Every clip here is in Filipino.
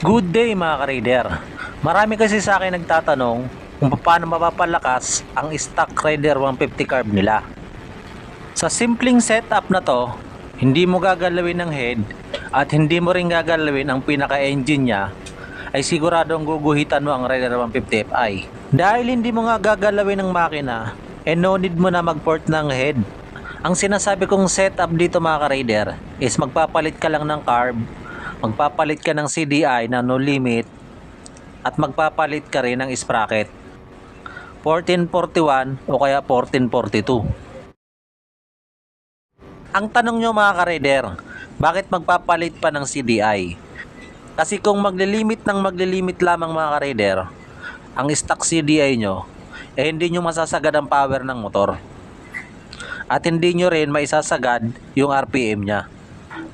Good day mga ka-raider. Marami kasi sa akin nagtatanong kung paano mapapalakas ang stock Raider 150 carb nila. Sa simpleng setup na to, hindi mo gagalawin ng head at hindi mo rin gagalawin ang pinaka-engine niya, ay siguradong guguhitan mo ang Raider 150 Fi. Dahil hindi mo nga gagalawin ng makina, no need mo na mag-port ng head. Ang sinasabi kong setup dito mga ka-raider is magpapalit ka lang ng carb, magpapalit ka ng CDI na no limit, at magpapalit ka rin ng sprocket 1441 o kaya 1442. Ang tanong nyo mga ka-raider, bakit magpapalit pa ng CDI? Kasi kung maglilimit lamang mga ka-raider ang stock CDI nyo, hindi nyo masasagad ang power ng motor at hindi nyo rin maisasagad yung RPM nya.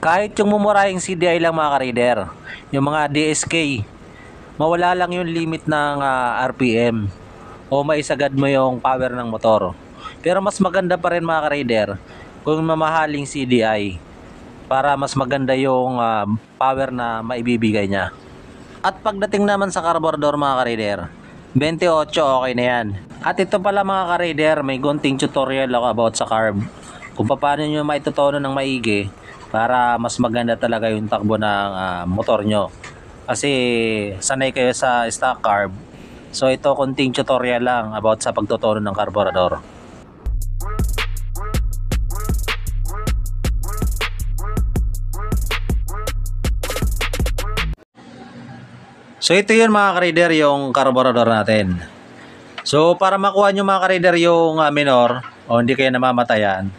Kahit yung mumurahing CDI lang mga ka-raider, yung mga DSK, mawala lang yung limit ng RPM o maisagad mo yung power ng motor. Pero mas maganda pa rin mga ka-raider kung mamahaling CDI para mas maganda yung power na maibibigay niya. At pagdating naman sa carburetor mga ka-raider, 28 okay na yan. At ito pala mga ka-raider, may gunting tutorial ako about sa carb, kung paano nyo maitutono ng maigi para mas maganda talaga yung takbo ng motor nyo. Kasi sanay kayo sa stock carb, so ito kunting tutorial lang about sa pagtutono ng carburetor. So ito yun mga ka-raider, yung carburetor natin. So para makuha nyo mga ka-raider yung minor o hindi kayo namamatayan,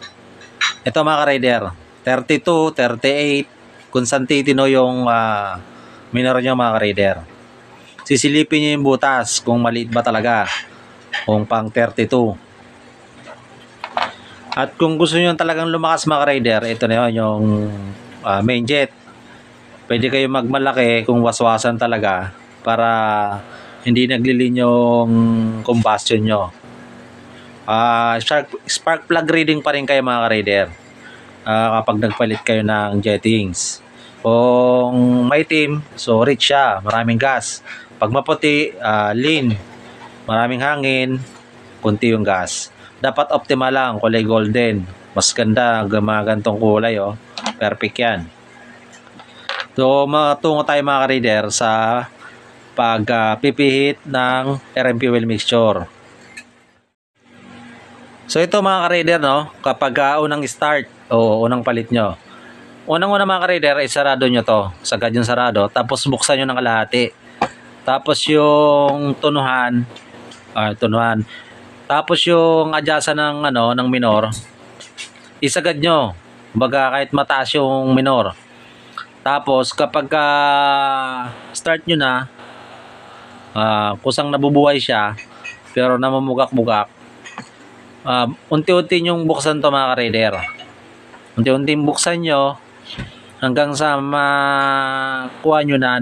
ito mga ka-raider, 32, 38, kung saan titino yung minor nyo mga ka-raider. Sisilipin nyo yung butas kung maliit ba talaga, kung pang 32. At kung gusto nyo talagang lumakas mga ka-raider, ito na yun, yung main jet. Pwede kayo magmalaki kung waswasan talaga para hindi naglilin yung combustion nyo. Spark plug reading pa rin kayo mga ka-raider kapag nagpalit kayo ng jettings. Kung maitim, so rich siya, maraming gas. Pag maputi, lean, maraming hangin, kunti yung gas. Dapat optimal lang, kulay golden. Mas ganda, mga gantong kulay, oh. Perfect yan. So matungo tayo mga ka-raider sa pagpipihit ng RM fuel mixture. So ito mga ka-raider, no, kapag unang start o unang palit nyo, unang-una mga ka-raider, isarado nyo to, sagad yung sarado, tapos buksan nyo ng kalahati. Tapos yung tunuhan, tapos yung adjustan ng minor, isagad nyo, baga kahit mataas yung minor. Tapos kapag start nyo na, kusang nabubuhay siya pero namumugak-mugak, unti-unti nyong buksan to mga ka-raider. Unti-unti buksan nyo hanggang sa makuha nyo na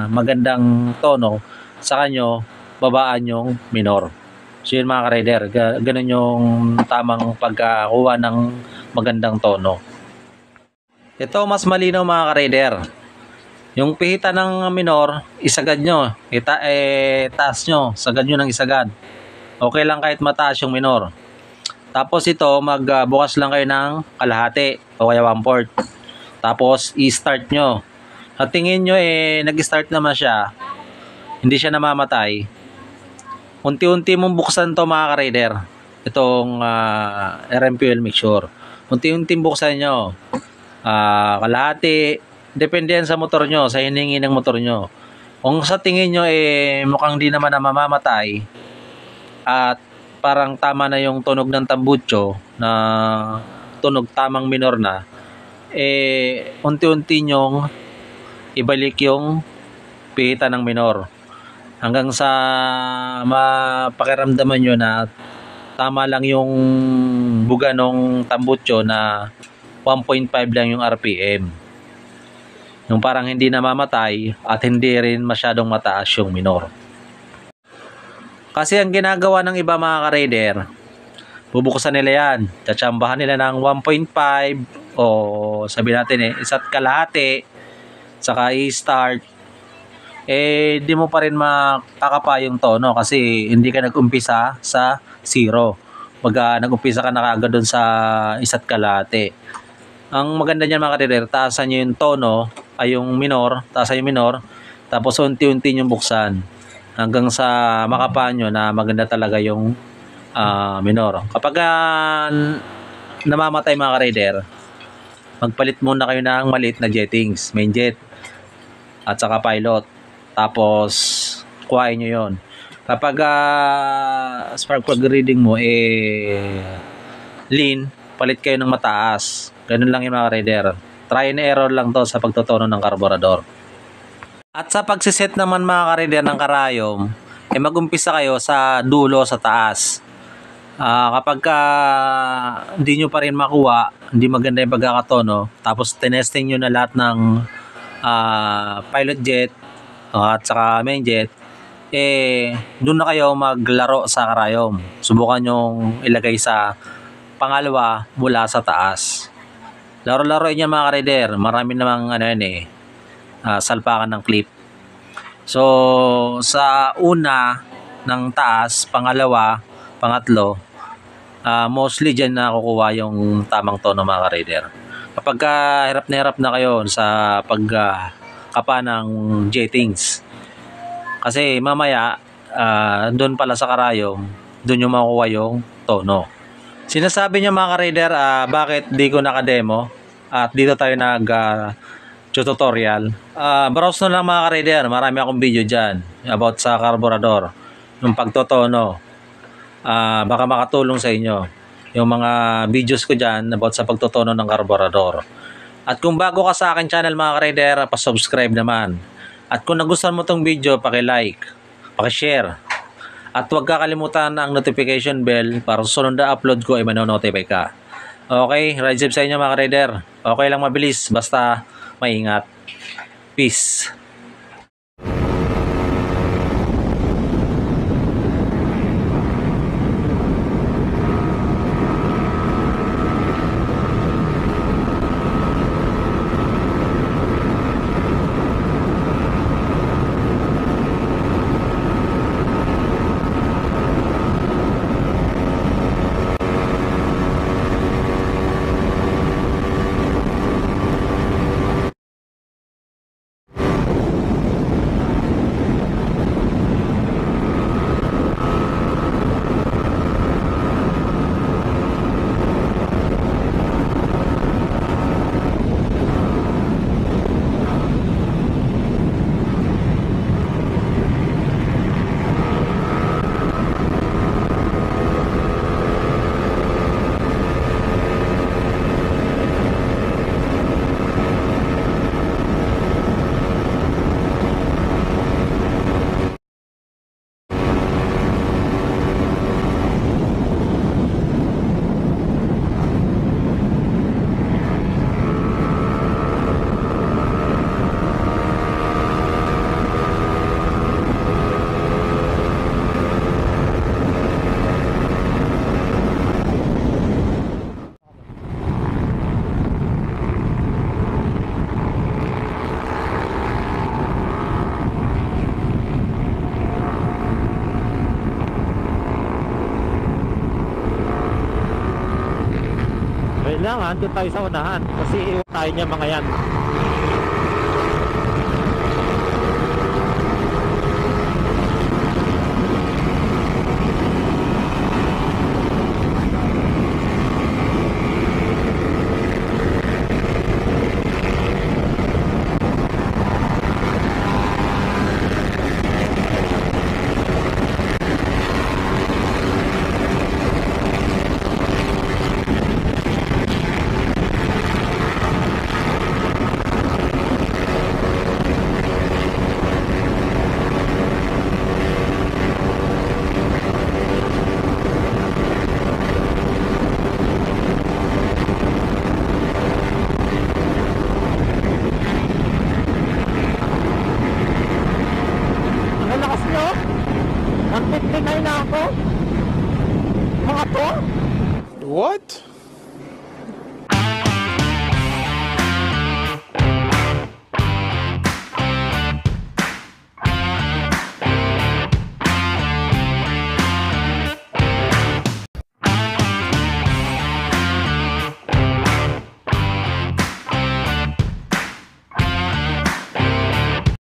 magandang tono, saka nyo babaan yung minor. So yun mga ka-raider, ganun yung tamang pagkakuha ng magandang tono. Ito mas malinaw mga ka-raider. Yung pihitan ng minor, isagad nyo. Taas nyo. Sagad nyo ng isagad. Okay lang kahit mataas yung minor. Tapos ito, magbukas lang kayo ng kalahati o kaya 1/4. Tapos i-start nyo. Sa tingin nyo nag-start naman siya, hindi siya namamatay, unti-unti mong buksan to mga ka-raider, itong RM fuel mixture. Unti-unti buksan nyo. Kalahati, depende yan sa motor nyo, sa hiningi ng motor nyo. Kung sa tingin nyo mukhang di naman na mamamatay at parang tama na yung tunog ng tambucho, na tunog tamang minor na, unti-unti nyong ibalik yung pihitan ng minor hanggang sa mapakiramdaman nyo na tama lang yung buga ng tambucho, na 1.5 lang yung RPM. Yung parang hindi namamatay at hindi rin masyadong mataas yung minor. Kasi ang ginagawa ng iba mga ka-raider, bubuksan nila yan, tatsambahan nila ng 1.5 o sabi natin isa't kalahati, saka i-start. di mo pa rin makakapa yung tono kasi hindi ka nag-umpisa sa zero. Nag-umpisa ka na kagad doon sa isa't kalahati. Ang maganda niyan mga ka-trader, taasan nyo yung tono, ay yung minor, taasan yung minor, tapos unti-unti nyo buksan hanggang sa makapa nyo na maganda talaga yung minor. Kapag namamatay mga ka-trader, magpalit muna kayo ng maliit na jettings, main jet at saka pilot. Tapos kuhain nyo yon. Kapag spark plug reading mo lean, palit kayo ng mataas. Ganun lang yung mga ka-trader. Try and error lang to sa pagtotono ng karburador. At sa pagsiset naman mga ka-trader ng karayom, mag-umpisa kayo sa dulo sa taas. Kapag hindi nyo pa rin makuha, hindi maganda yung pagkakatono, tapos tinesting nyo na lahat ng pilot jet at saka main jet, doon na kayo maglaro sa karayom. Subukan nyong ilagay sa pangalawa mula sa taas. Laro-laroin niya mga ka-trader. Marami namang salpakan ng clip. So sa una ng taas, pangalawa, pangatlo, mostly dyan na kukuha yung tamang tono mga ka-trader. Kapag hirap na kayo sa pagkapa ng jettings, kasi mamaya doon pala sa karayom, doon yung makukuha yung tono. Sinasabi niya mga ka-trader, bakit di ko naka-demo at dito tayo nag tutorial. Browse na lang mga ka-trader, marami akong video dyan about sa carburetor, yung pagtotono. Baka makatulong sa inyo yung mga videos ko dyan about sa pagtotono ng carburetor. At kung bago ka sa akin channel mga ka-trader, pa-subscribe naman. At kung nagustuhan mo tong video, paki-like, paki-share. At huwag kakalimutan ang notification bell para sa sunod na upload ko ay manonotify ka. Okay, ride safe sa inyo mga ka-trader. Okay lang mabilis, basta maingat. Peace. Kailangan doon tayo sa unahan kasi iwan tayo niya mga yan. What?